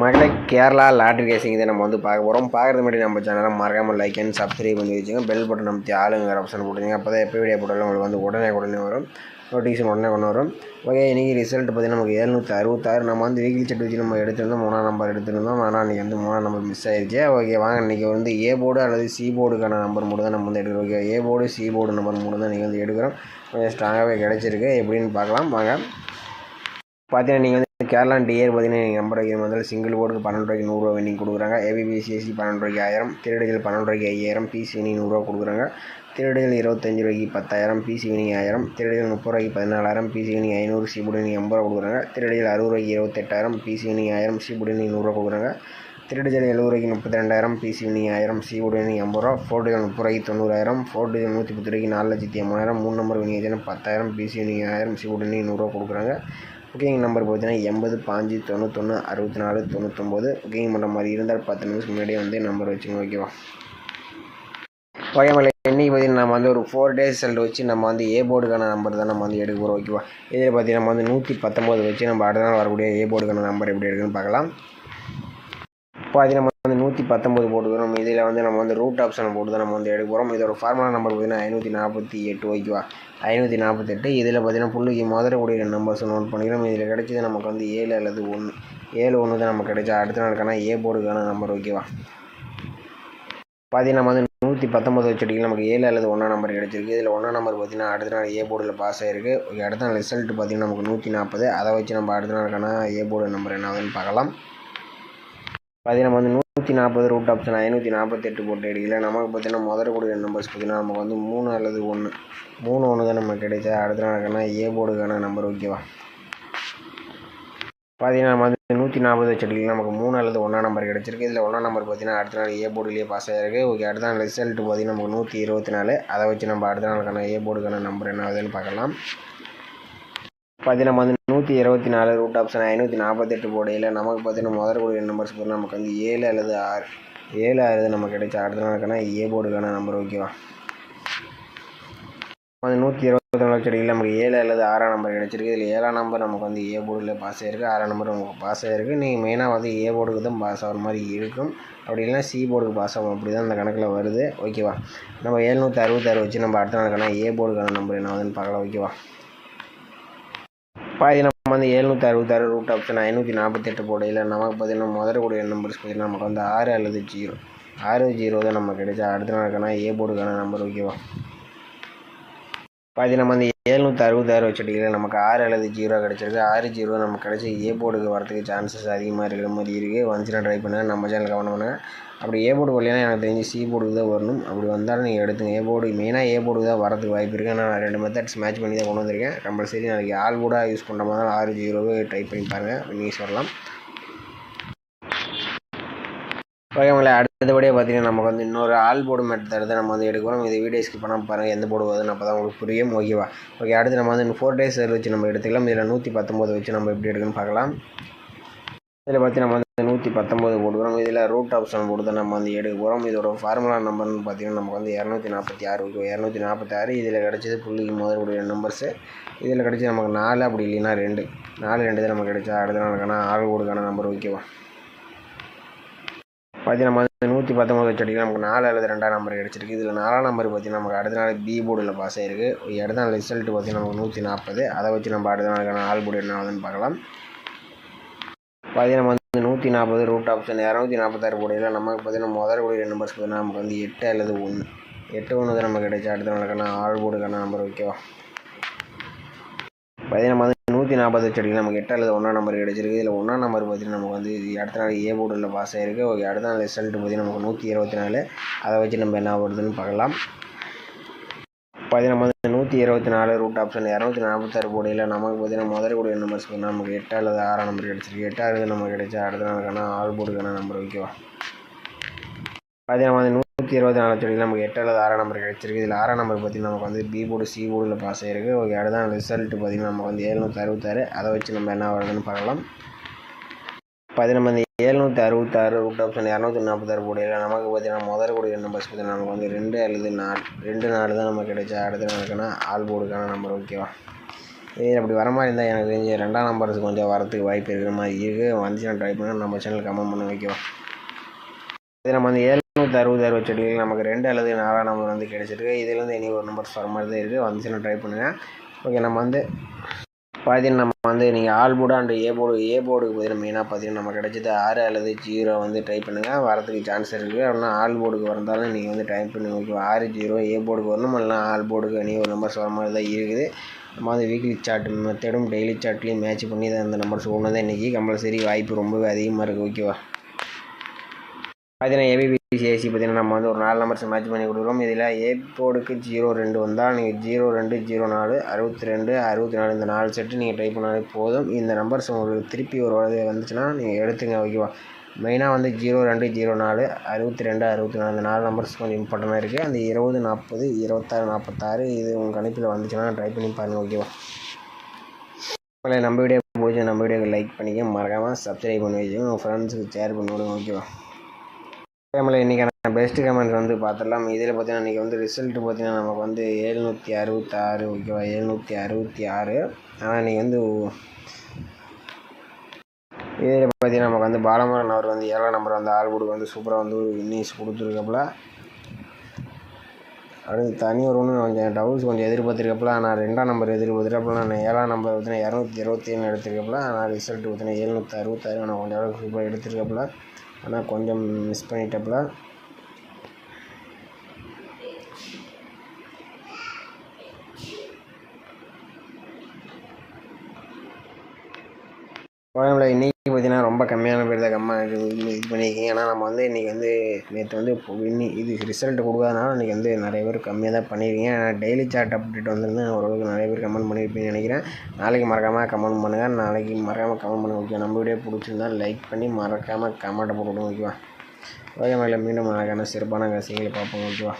மகளே கேரளா லாட்ரி கேசிங் இதை நம்ம வந்து பார்க்க போகிறோம். பார்க்குறது முன்னாடி நம்ம சேனலை மறக்காமல் லைக் அண்ட் சப்ஸ்கிரைப் பண்ணி வச்சுங்க. பெல் பட்டன் நம்ம ஆளுங்கிற ஆப்ஷன் போட்டுருங்க. அப்போ தான் எப்போ வீடியோ போட்டாலும் உங்களுக்கு வந்து உடனே வரும், நோட்டிஃபிகேஷன் உடனே கொண்டு வரும். ஓகே, இன்றைக்கி ரிசல்ட் பார்த்திங்கன்னா நமக்கு 766. நம்ம வந்து வீக்லி செட் வச்சு நம்ம எடுத்திருந்தோம், 3ஆம் நம்பர் எடுத்திருந்தோம். ஆனால் இன்றைக்கி வந்து 3ஆம் நம்பர் மிஸ் ஆயிடுச்சு. ஓகே, வாங்க இன்றைக்கி வந்து ஏ போர்டு அல்லது சி போர்டுக்கான நம்பர் மட்டும் தான் நம்ம வந்து எடுக்கிறோம். Okay, A board C board number மட்டும் தான் நீங்கள் வந்து எடுக்கிறோம். கொஞ்சம் ஸ்ட்ராங்காகவே கிடச்சிருக்கு. எப்படின்னு பார்க்கலாம் வாங்க. பார்த்தீங்கன்னா நீங்கள் வந்து கேரளா டிஏர் பார்த்தீங்கன்னா நீங்கள் நம்பர் வைக்கிற முதல்ல சிங்கிள் போர்டுக்கு 12 ரூபாய்க்கு 100 ரூபா வின்னிங் கொடுக்குறாங்க. ஏபிபிசிஎஸ்சி 12 ரூபாய்க்கு 1000, திருடிகள் 12 ரூபாய்க்கு 5000, பிசி வினிங் 100 ரூபா கொடுக்குறாங்க. திருடிகள் 25 ரூபாய்க்கு 10,000, பிசி வினிங் 1000, திருடிகள் 30 ரூபாய்க்கு 14,000, BC winning 500, C board winning 80 ரூபா கொடுக்குறாங்க. திருடிகள் 60 ரூபாய்க்கு 28,000, BC winning 1000, C board winning 100 ரூபா கொடுக்குறாங்க. திருடிகள் 70 ரூபாய்க்கு 32,000, BC winning 1000, C board winning 80 ரூபா. ஃபோர்டுகள் 30 ரூபாய்க்கு 90,000, ஃபோர்டுகள் 110 ரூபாய்க்கு 4,80,000, 3 number winning 10,000, BC winning 1000, C board winning 100 ரூபா கொடுக்குறாங்க. புக்கிங் நம்பர் பார்த்தீங்கன்னா 80 5 91 64 99. புக்கிங் பண்ணுற மாதிரி இருந்தால் 10 நிமிஷம் முன்னாடியே வந்து நம்பர் வச்சுங்க. ஓகேவா? ஓகே மேலே இன்றைக்கி பார்த்தீங்கன்னா நம்ம வந்து ஒரு 4 days ரிசல்ட் வச்சு நம்ம வந்து ஏ போர்டுக்கான நம்பர் தான் நம்ம வந்து எடுக்க போகிறோம். ஓகேவா? இதில் பார்த்தீங்கன்னா நம்ம வந்து 119 வச்சு நம்ம அடுத்த நாள் வரக்கூடிய ஏ போர்டுக்கான நம்பர் எப்படி எடுக்குன்னு பார்க்கலாம். பார்த்தீங்கன்னா நம்ம வந்து 119 போட்டுக்கிறோம். இதில் வந்து நம்ம வந்து ரூட் ஆப்ஷனை போட்டு தான் நம்ம வந்து எடுக்க போகிறோம். இதோட ஃபார்முலா நம்பர் பார்த்தீங்கன்னா 548. ஓகேவா? 548. இதில் பார்த்தீங்கன்னா புள்ளிக்கு முதலக்கூடிய நம்பர்ஸ் நோட் பண்ணிக்கிறோம். இதில் கிடைச்சது நமக்கு வந்து 7 அல்லது 1. 7 தான் நமக்கு கிடைச்சா அடுத்த நாளுக்கான ஏ போர்டுக்கான நம்பர். ஓகேவா? பார்த்தீங்கன்னா நம்ம வந்து 119 வச்சுட்டிங்க, நமக்கு 7 அல்லது 1ஆம் நம்பர் கிடச்சிருக்கு. இதில் 1ஆம் நம்பர் பார்த்தீங்கன்னா அடுத்த நாள் ஏ போர்டில் பாஸ் ஆகிருக்கு. ஓகே, அடுத்த நாள் ரிசல்ட் பார்த்தீங்கன்னா நமக்கு 140. அதை வச்சு நம்ம அடுத்த நாளுக்கான ஏ போர்டு நம்பர் என்ன ஆகுதுன்னு பார்க்கலாம். பார்த்தீங்கன்னா நம்ம வந்து 140 ரூட் ஆப்ஷன் 548 போட்டு எடுக்கல. நமக்கு பார்த்தீங்கன்னா முதலக்கூடிய நம்பர்ஸ் பார்த்தீங்கன்னா நமக்கு வந்து 3 அல்லது 1. 3 தான் நமக்கு கிடைச்சா அடுத்த நாளுக்கான ஏ போர்டுக்கான நம்பர். ஓகேவா? பார்த்தீங்கன்னா நம்ம வந்து 140 வச்சுட்டிங்கன்னா நமக்கு 3 அல்லது 1ஆம் நம்பர் கிடச்சிருக்கு. இதில் 1ஆம் நம்பர் பார்த்தீங்கன்னா அடுத்த நாள் ஏ போர்டுலேயே பாஸ் ஆகிருக்கு. ஓகே, அடுத்த நாள் ரிசல்ட் பார்த்தீங்கன்னா நமக்கு 124. அதை வச்சு நம்ம அடுத்த நாளுக்கான ஏ போர்டுக்கான நம்பர் என்ன ஆகுதுன்னு பார்க்கலாம். பார்த்தீங்கன்னா நம்ம வந்து 124 ரூட் ஆப்ஷன் 548 போடையில் நமக்கு பார்த்தீங்கன்னா முதலக்கூடிய நம்பர்ஸ் பார்த்தீங்கன்னா நமக்கு வந்து 7 அல்லது 6. 7 6 நமக்கு கிடைச்சா அடுத்த நாளுக்கான ஏ போர்டுக்கான நம்பர். ஓகேவா? வந்து 124 வச்சுட்டிங்கன்னா நமக்கு 7 அல்லது 6ஆம் நம்பர் கிடச்சிருக்கு. இதில் 7ஆம் நம்பர் நமக்கு வந்து ஏ போர்டில் பாஸ் ஆகிருக்கு. 6ஆம் நம்பர் நமக்கு பாஸ் ஆகிருக்கு. நீங்கள் மெயினாக வந்து ஏ போர்டுக்கு தான் பாஸ் ஆகிற மாதிரி இருக்கும். அப்படி இல்லைனா சி போர்டுக்கு பாஸ் ஆகும். அப்படி தான் இந்த கணக்கில் வருது. ஓகேவா? நம்ம 766 வச்சு நம்ம அடுத்த நாளுக்கான ஏ போர்டுக்கான நம்பர் என்ன ஆகுதுன்னு பார்க்கலாம். ஓகேவா? பாதி நம்ம வந்து 766 ரூட் ஆப்ஷன் 548 போடையில் நமக்கு பார்த்தீங்கன்னா முதலக்கூடிய நம்பர்ஸ் பார்த்தீங்கன்னா நமக்கு வந்து 6 அல்லது 0. 6 தான் நமக்கு கிடைச்சா அடுத்த நாளுக்கான ஏ போர்டுக்கான நம்பர். ஓகேவா? பாதி நம்ம வந்து 766 வச்சுட்டிங்கன்னா நமக்கு 6 அல்லது 0 கிடச்சிருக்கு. 6 நமக்கு கிடைச்சி ஏ போர்டுக்கு வரதுக்கு சான்சஸ் அதிகமாக இருக்கிற மாதிரி இருக்குது. வந்துச்சுன்னா ட்ரை பண்ணுங்கள், நம்ம சேனல் கவனம் பண்ணுங்கள். அப்படி ஏ போர்டு வரலைன்னா எனக்கு தெரிஞ்சு சி போர்டுக்கு தான் வரணும். அப்படி வந்தாலும் நீங்கள் எடுத்துங்க. ஏ போர்டு மெயினாக ஏ போர்டுக்கு தான் வரதுக்கு வாய்ப்பு இருக்குது. நான் 2 மெத்தட்ஸ் மேட்ச் பண்ணி தான் கொண்டு வந்திருக்கேன். கம்பல்சரி நாளைக்கு ஆல் கூட யூஸ் பண்ணுற மாதிரி 6 ட்ரை பண்ணி பாருங்கள், வின்னிங்ஸ் வரலாம். ஓகே, உங்களை அடுத்தபடியாக பார்த்தீங்கன்னா நமக்கு வந்து இன்னொரு ஆல் போர்டு மெத்தட் தான் நம்ம வந்து எடுக்கிறோம். இது வீடியோ ஸ்கிப் பண்ணாமல் பாருங்கள், எந்த போர்டு வருதுன்னு அப்போ தான் உங்களுக்கு புரியும். ஓகேவா? ஓகே, அடுத்து நம்ம வந்து 4 days வச்சு நம்ம எடுத்துக்கலாம். இதில் 119 வச்சு நம்ம எப்படி எடுக்குன்னு பார்க்கலாம். இதில் பார்த்து நம்ம வந்து 119 போட்டுக்கிறோம். இதில் ரூட் ஆப்ஷன் போட்டு தான் நம்ம வந்து எடுக்க போகிறோம். இதோட ஃபார்முலா நம்பர்னு பார்த்தீங்கன்னா நமக்கு வந்து 246. 246 இதில் கிடச்சது புள்ளிக்கு முதலுடைய நம்பர்ஸு. இதில் கிடச்சது நமக்கு 4, அப்படி இல்லைன்னா 2 தான் நமக்கு கிடைச்சா அடுத்த நாளுக்கான ஆல் போர்டுக்கான நம்பர். ஓகேவா? பார்த்தீங்கன்னா நம்ம வந்து 119 வச்சுட்டிங்கன்னா நமக்கு 4 அல்லது 2ஆம் நம்பர் கிடச்சிருக்கு. இதில் 4ஆம் நம்பர் பார்த்தீங்கன்னா நமக்கு அடுத்த நாள் பி போர்டில் பாஸ் ஆகிருக்கு. அடுத்த நாள் ரிசல்ட் பார்த்தீங்கன்னா நமக்கு 140. அதை வச்சு நம்ம அடுத்த நாளுக்கான ஆல் போர்டு என்ன ஆகுதுன்னு பார்க்கலாம். பார்த்தீங்கன்னா நம்ம வந்து 140 ரூட் ஆப்ஷன் 246 போடையில் நமக்கு பார்த்தீங்கன்னா முதலக்கூடிய நம்பர்ஸ் பார்த்தீங்கன்னா நமக்கு வந்து 8 அல்லது 1. 8 தான் நமக்கு கிடைச்சா அடுத்த நாளுக்கான ஆல் போர்டுக்கான நம்பர். ஓகேவா? பார்த்தீங்கன்னா நம்ம வந்து 140 வச்சுட்டிங்கன்னா நமக்கு 8 அல்லது 1ஆம் நம்பர் கிடச்சிருக்கு. இதில் 1ஆம் நம்பர் பார்த்தீங்கன்னா நமக்கு வந்து அடுத்த நாள் ஏ போர்டில் பாஸ் ஆகிருக்கு. ஓகே, அடுத்த நாள் ரிசல்ட் பார்த்தீங்கன்னா நமக்கு 124. அதை வச்சு நம்ம என்ன வருதுன்னு பார்க்கலாம். பார்த்தீங்கன்னா நம்ம வந்து 124 ரூட் ஆப்ஷன் 246 போடையில் நமக்கு பார்த்தீங்கன்னா முதலக்கூடிய நம்பர்ஸ் பார்த்தீங்கன்னா நமக்கு 8 அல்லது 6ஆம் நம்பர் கிடச்சிருக்கு. 8 நமக்கு கிடைச்சா அடுத்த நாளுக்கான ஆல் போர்டுக்கான நம்பர். ஓகேவா? பார்த்தீங்கன்னா நம்ம வந்து 124 வச்சுட்டிங்கன்னா நமக்கு 8 அல்லது 6ஆம் நம்பர் கிடச்சிருக்கு. இதில் 6ஆம் நம்பர் பார்த்தீங்கன்னா நமக்கு வந்து பி போர்டு சி போர்டில் பாஸ் ஆகிருக்கு. ஓகே, அடுத்த நாள் ரிசல்ட் பார்த்தீங்கன்னா நமக்கு வந்து 766. அதை வச்சு நம்ம என்ன வருதுன்னு பார்க்கலாம். பார்த்தீங்கன்னா நம்ம வந்து 766 ரூட் ஆப்ஷன் 246 போடையில் நமக்கு பார்த்தீங்கன்னா முதலக்கூடிய நம்பர்ஸ் பார்த்தீங்கன்னா நமக்கு வந்து 2 அல்லது 4 தான் நமக்கு கிடைச்சா அடுத்த நாளுக்கான ஆல் போர்டுக்கான நம்பர். ஓகேவா? இதில் அப்படி வர மாதிரி இருந்தால் எனக்கு தெரிஞ்சு 2ஆம் நம்பர்ஸ் கொஞ்சம் வரத்துக்கு வாய்ப்பு இருக்கிற மாதிரி இருக்குது. வந்துச்சுன்னா ட்ரை பண்ணி நம்ம சேனல் கமெண்ட் பண்ண வைக்கலாம். இது நம்ம வந்து 766 செடிகள் நமக்கு 2 அல்லது 4ஆம் நம்பர் வந்து கிடைச்சிருக்கு. இதுலேருந்து இனி ஒரு நம்பர்ஸ் வர மாதிரி தான் இருக்குது. வந்துச்சுன்னா ட்ரை பண்ணுங்கள். ஓகே, நம்ம வந்து பார்த்தீங்கன்னா நம்ம வந்து நீங்கள் ஆல் போர்டு அண்ட் ஏ போர்டுக்கு பார்த்தீங்கன்னா மெயினாக பார்த்தீங்கன்னா நம்ம கிடைச்சது 6 அல்லது 0 வந்து ட்ரை பண்ணுங்கள். வரதுக்கு சான்ஸ் இருக்குது. அப்படின்னா ஆல் போர்டுக்கு வந்தாலும் நீங்கள் வந்து டைப் பண்ணி ஓகே 6 0 ஏ போர்டுக்கு வரணும். இல்லைனா ஆல் போர்டுக்கு இனி ஒரு நம்பர்ஸ் வர மாதிரி தான் இருக்குது. நம்ம வந்து வீக்லி சார்ட் மெத்தடும் டெய்லி சார்ட்லேயும் மேட்ச் பண்ணி தான் இந்த நம்பர்ஸ் ஒன்று தான் இன்றைக்கி கம்பல்சரி வாய்ப்பு ரொம்பவே அதிகமாக இருக்குது. ஓகேவா, பார்த்தீங்கன்னா ஏபிபிசிஐசி பார்த்தீங்கன்னா நம்ம வந்து ஒரு 4 நம்பர்ஸ் மேட்ச் பண்ணி கொடுக்குறோம். இதில் ஏ போர்டுக்கு 02 வந்தால் நீங்கள் 02 04 62 64 இந்த 4 செட்டு நீங்கள் ட்ரை பண்ணாலே போதும். இந்த நம்பர்ஸ் உங்களுக்கு திருப்பி ஒரு வழி வந்துச்சுன்னா நீங்கள் எடுத்துங்க. ஓகேவா, மெயினாக வந்து 02 04 62 64 இந்த 4 நம்பர்ஸ் கொஞ்சம் இம்பார்ட்டண்டாக இருக்குது. அந்த 20 40 26 46 இது உங்கள் கணிப்பில் வந்துச்சுன்னா ட்ரை பண்ணி பாருங்கள். ஓகேவா, உங்களை நம்ம வீடியோ பிடிச்சி நம்ம வீடியோக்கு லைக் பண்ணிக்க மறக்காமல் சப்ஸ்கிரைப் பண்ணி வச்சுக்கோங்க. உங்கள் ஃப்ரெண்ட்ஸுக்கு ஷேர் பண்ணி விடுங்க. ஓகேவா, நம்மளை இன்றைக்கான பெஸ்ட்டு கமெண்ட்ஸ் வந்து பார்த்துடலாம். இதில் பார்த்தீங்கன்னா இன்றைக்கி வந்து ரிசல்ட்டு பார்த்தீங்கன்னா நமக்கு வந்து 766. ஓகேவா, 766. ஆனால் இன்றைக்கி வந்து இதில் பார்த்தீங்கன்னா நமக்கு வந்து பாலமுருகன் அவர் வந்து 7ஆம் நம்பர் வந்து ஆள் கொடுக்க வந்து சூப்பராக வந்து ஒரு இன்னிங்ஸ் கொடுத்துருக்கப்பல. அடுத்து தனி ஒரு ஒன்று கொஞ்சம் டவுல்ஸ் கொஞ்சம் எதிர்பார்த்துருக்கப்பல. ஆனால் 2ஆம் நம்பர் எதிர்பார்த்துருக்கப்பல. நான் 7ஆம் நம்பர் பார்த்தீங்கன்னா 227 எடுத்துருக்கப்பல. ஆனால் ரிசல்ட்டு பார்த்தீங்கன்னா 766. ஆனால் கொஞ்சம் அளவுக்கு சூப்பராக எடுத்துருக்கப்பல. ஆனால் கொஞ்சம் மிஸ் பண்ணிட்டப்பல. கோயம்புல இன்றைக்கி பார்த்தீங்கன்னா ரொம்ப கம்மியான பேர் தான் இது பண்ணியிருக்கீங்க. ஏன்னா நம்ம வந்து இன்றைக்கி வந்து நேற்று வந்து இது ரிசல்ட் கொடுக்காதனால இன்றைக்கி வந்து நிறைய பேர் கம்மியாக தான் பண்ணியிருக்கீங்க. ஏன்னா டெய்லி சார்ட் அப்டேட் வந்துருந்து ஓரளவுக்கு நிறைய பேர் கமெண்ட் பண்ணியிருப்பீங்கன்னு நினைக்கிறேன். நாளைக்கு மறக்காமல் கமெண்ட் பண்ணுங்கள். ஓகே, நம்ம வீடியோ பிடிச்சிருந்தா லைக் பண்ணி மறக்காமல் கமெண்ட்டை போட்டுவிடுங்க. ஓகேவா, ஓகே, மீண்டும் அழகான சிறப்பான விஷயங்களை பார்ப்போம். ஓகேவா.